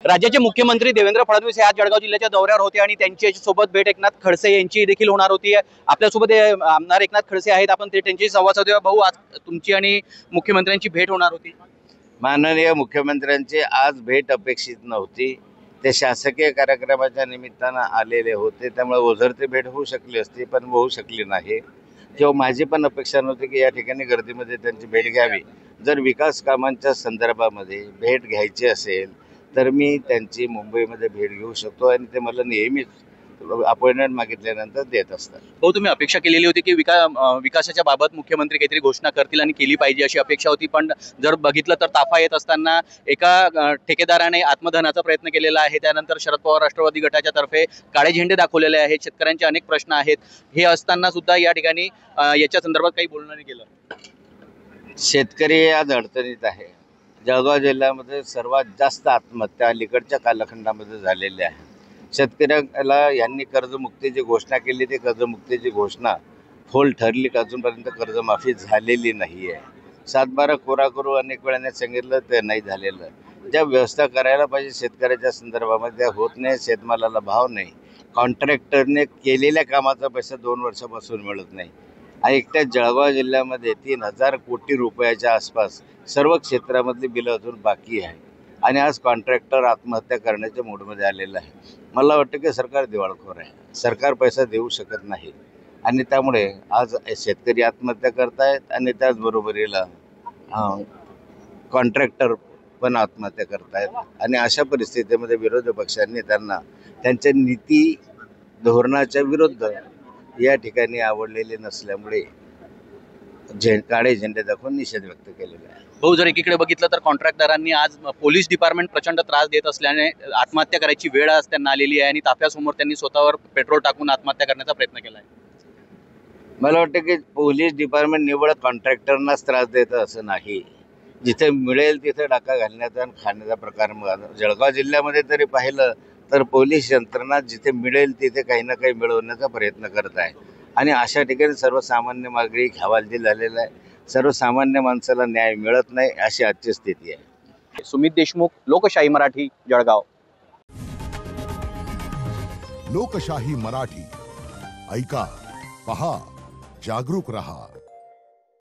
राज्याचे मुख्यमंत्री देवेंद्र फडणवीस हे आज जळगाव जिल्ह्याच्या दौऱ्यावर होते आणि त्यांची सोबत भेट एकनाथ खडसे यांची देखील होणार होती। आपल्यासोबत आमदार एकनाथ खडसे आहेत, आपण ते त्यांची संवाद साधूया। भाऊ, आज तुमची आणि मुख्यमंत्र्यांची भेट होणार होती। माननीय मुख्यमंत्र्यांची आज भेट अपेक्षित नव्हती, ते शासकीय कार्यक्रमाच्या निमित्तानं आलेले होते, त्यामुळे ओझरती भेट होऊ शकली असती पण होऊ शकली नाही। किंवा माझी पण अपेक्षा नव्हती की या ठिकाणी गर्दीमध्ये त्यांची भेट घ्यावी। जर विकास कामांच्या संदर्भामध्ये भेट घ्यायची असेल तर मी त्यांची मुंबईमध्ये भेट घेऊ शकतो आणि ते मला नेहमीच अपॉइंटमेंट मागितल्यानंतर देत असतात। भाऊ, तुम्ही अपेक्षा केलेली होती की विकासाच्या बाबत मुख्यमंत्री काहीतरी घोषणा करतील आणि केली पाहिजे अशी अपेक्षा होती, पण जर बघितलं तर ताफा येत असताना एका ठेकेदाराने आत्मदहनाचा प्रयत्न केलेला आहे। त्यानंतर शरद पवार राष्ट्रवादी गटाच्या तर्फे काळे झेंडे दाखवलेले आहेत। शेतकऱ्यांचे अनेक प्रश्न आहेत। हे असताना सुद्धा या ठिकाणी याच्या संदर्भात काही बोलणं नाही केलं। शेतकरी आज अडचणीत आहे। जळगाव जिल्ह्यामध्ये सर्वात जास्त आत्महत्या अलीकडच्या कालखंडामध्ये झालेल्या आहे। शेतकऱ्याला यांनी कर्जमुक्तीची घोषणा केली, ती कर्जमुक्तीची घोषणा फोल ठरली का अजूनपर्यंत कर्जमाफी झालेली नाही आहे। 7-12 कोरा करू अनेक वेळाने सांगितलं ते नाही झालेलं। ज्या व्यवस्था करायला पाहिजे शेतकऱ्याच्या संदर्भामध्ये त्या होत नाही। शेतमालाला भाव नाही, कॉन्ट्रॅक्टरने केलेल्या कामाचा पैसा 2 वर्षापासून मिळत नाही। आणि एकट्या जळगाव जिल्ह्यामध्ये 3000 कोटी रुपयाच्या आसपास सर्व क्षेत्रामधली बिलं अजून बाकी आहे आणि आज कॉन्ट्रॅक्टर आत्महत्या करण्याच्या मूडमध्ये आलेला आहे। मला वाटतं की सरकार दिवाळखोर आहे, सरकार पैसा देऊ शकत नाही आणि त्यामुळे आज शेतकरी आत्महत्या करतायत आणि त्याचबरोबरीला कॉन्ट्रॅक्टर पण आत्महत्या करतायत। आणि अशा परिस्थितीमध्ये विरोधी पक्षांनी त्यांना त्यांच्या नीती धोरणाच्या विरुद्ध या ठिकाणी आवडलेले नसल्यामुळे काळे झेंडे दाखवून निषेध व्यक्त केलेला आहे। भाऊ, जर एकीकडे बघितलं तर कॉन्ट्रॅक्टरांनी आज पोलीस डिपार्टमेंट प्रचंड त्रास देत असल्याने आत्महत्या करायची वेळ आज त्यांना आलेली आहे आणि ताफ्यासमोर त्यांनी स्वतःवर पेट्रोल टाकून आत्महत्या करण्याचा प्रयत्न केला आहे। मला वाटतं की पोलीस डिपार्टमेंट निवड कॉन्ट्रॅक्टरनाच त्रास देतं असं नाही। जिथे मिळेल तिथे डाका घालण्याचा आणि खाण्याचा प्रकार जळगाव जिल्ह्यामध्ये तरी पाहिलं तर पोलीस यंत्रणा जिथे मिळेल तिथे काही ना काही मिळवण्याचा प्रयत्न करत आहे आणि अशा ठिकाणी सर्वसामान्य मागणी हवालदिल झालेला आहे। सर्वसामान्य माणसाला न्याय मिळत नाही, अशी आजची स्थिती आहे। सुमित देशमुख, लोकशाही मराठी, जळगाव। लोकशाही मराठी ऐका, पहा, जागरूक रहा।